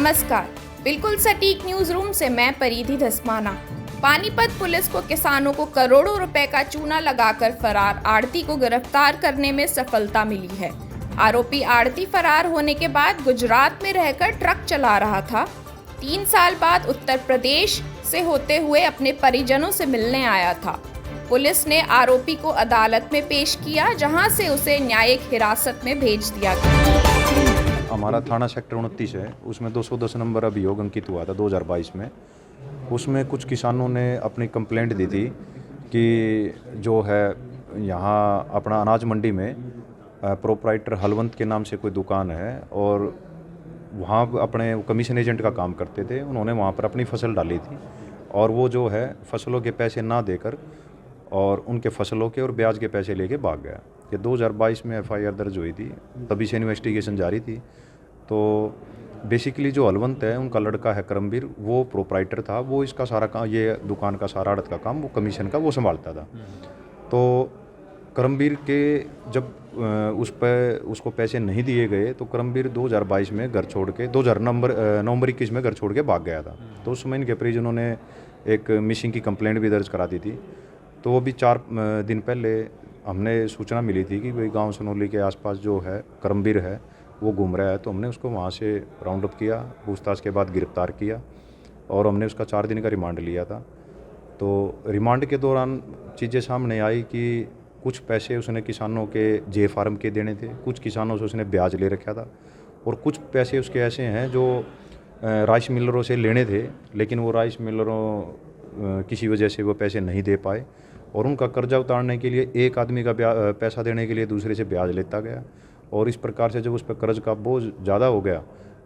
नमस्कार, बिल्कुल सटीक न्यूज रूम से मैं परिधि धस्माना। पानीपत पुलिस को किसानों को करोड़ों रुपए का चूना लगाकर फरार आड़ती को गिरफ्तार करने में सफलता मिली है। आरोपी आड़ती फरार होने के बाद गुजरात में रहकर ट्रक चला रहा था। 3 साल बाद उत्तर प्रदेश से होते हुए अपने परिजनों से मिलने आया था। पुलिस ने आरोपी को अदालत में पेश किया, जहां से उसे न्यायिक हिरासत में भेज दिया गया। हमारा थाना सेक्टर 29 है, उसमें 210 नंबर अभियोग अंकित हुआ था 2022 में। उसमें कुछ किसानों ने अपनी कंप्लेंट दी थी कि जो है यहाँ अपना अनाज मंडी में प्रोप्राइटर हलवंत के नाम से कोई दुकान है और वहाँ अपने कमीशन एजेंट का काम करते थे। उन्होंने वहाँ पर अपनी फसल डाली थी और वो जो है फसलों के पैसे ना देकर और उनके फसलों के और ब्याज के पैसे लेके भाग गया। ये 2022 में FIR दर्ज हुई थी, तभी से इन्वेस्टिगेशन जारी थी। तो बेसिकली जो हलवंत है उनका लड़का है करमवीर, वो प्रोप्राइटर था, वो इसका सारा काम, ये दुकान का सारा आड़त का काम, वो कमीशन का वो संभालता था। तो करमवीर के जब उसको पैसे नहीं दिए गए तो करमवीर 2022 में घर छोड़ के नवंबर 21 में घर छोड़ के भाग गया था। तो उस समय इनके परिजनों ने एक मिसिंग की कंप्लेंट भी दर्ज करा दी थी। तो अभी 4 दिन पहले हमने सूचना मिली थी कि भाई गांव सनौली के आसपास जो है करमवीर है वो घूम रहा है। तो हमने उसको वहाँ से राउंड अप किया, पूछताछ के बाद गिरफ्तार किया और हमने उसका 4 दिन का रिमांड लिया था। तो रिमांड के दौरान चीज़ें सामने आई कि कुछ पैसे उसने किसानों के जे फार्म के देने थे, कुछ किसानों से उसने ब्याज ले रखा था और कुछ पैसे उसके ऐसे हैं जो राइस मिलरों से लेने थे, लेकिन वो राइस मिलरों किसी वजह से वो पैसे नहीं दे पाए और उनका कर्जा उतारने के लिए एक आदमी का पैसा देने के लिए दूसरे से ब्याज लेता गया और इस प्रकार से जब उस पर कर्ज का बोझ ज़्यादा हो गया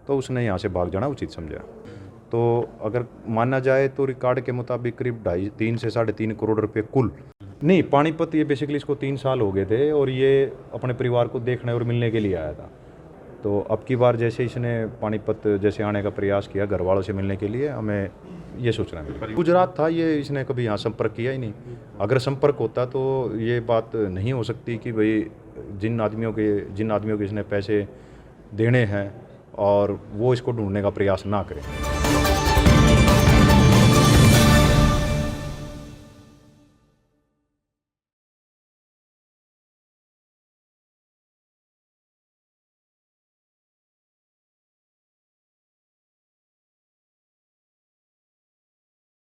तो उसने यहाँ से भाग जाना उचित समझा। तो अगर माना जाए तो रिकॉर्ड के मुताबिक करीब 3 से 3.5 करोड़ रुपए कुल। नहीं, पानीपत ये बेसिकली इसको 3 साल हो गए थे और ये अपने परिवार को देखने और मिलने के लिए आया था। तो अब की बार जैसे इसने पानीपत जैसे आने का प्रयास किया घर वालों से मिलने के लिए, हमें ये सूचना मिली। गुजरात था ये, इसने कभी यहाँ संपर्क किया ही नहीं। अगर संपर्क होता तो ये बात नहीं हो सकती कि भाई जिन आदमियों के इसने पैसे देने हैं और वो इसको ढूंढने का प्रयास ना करें।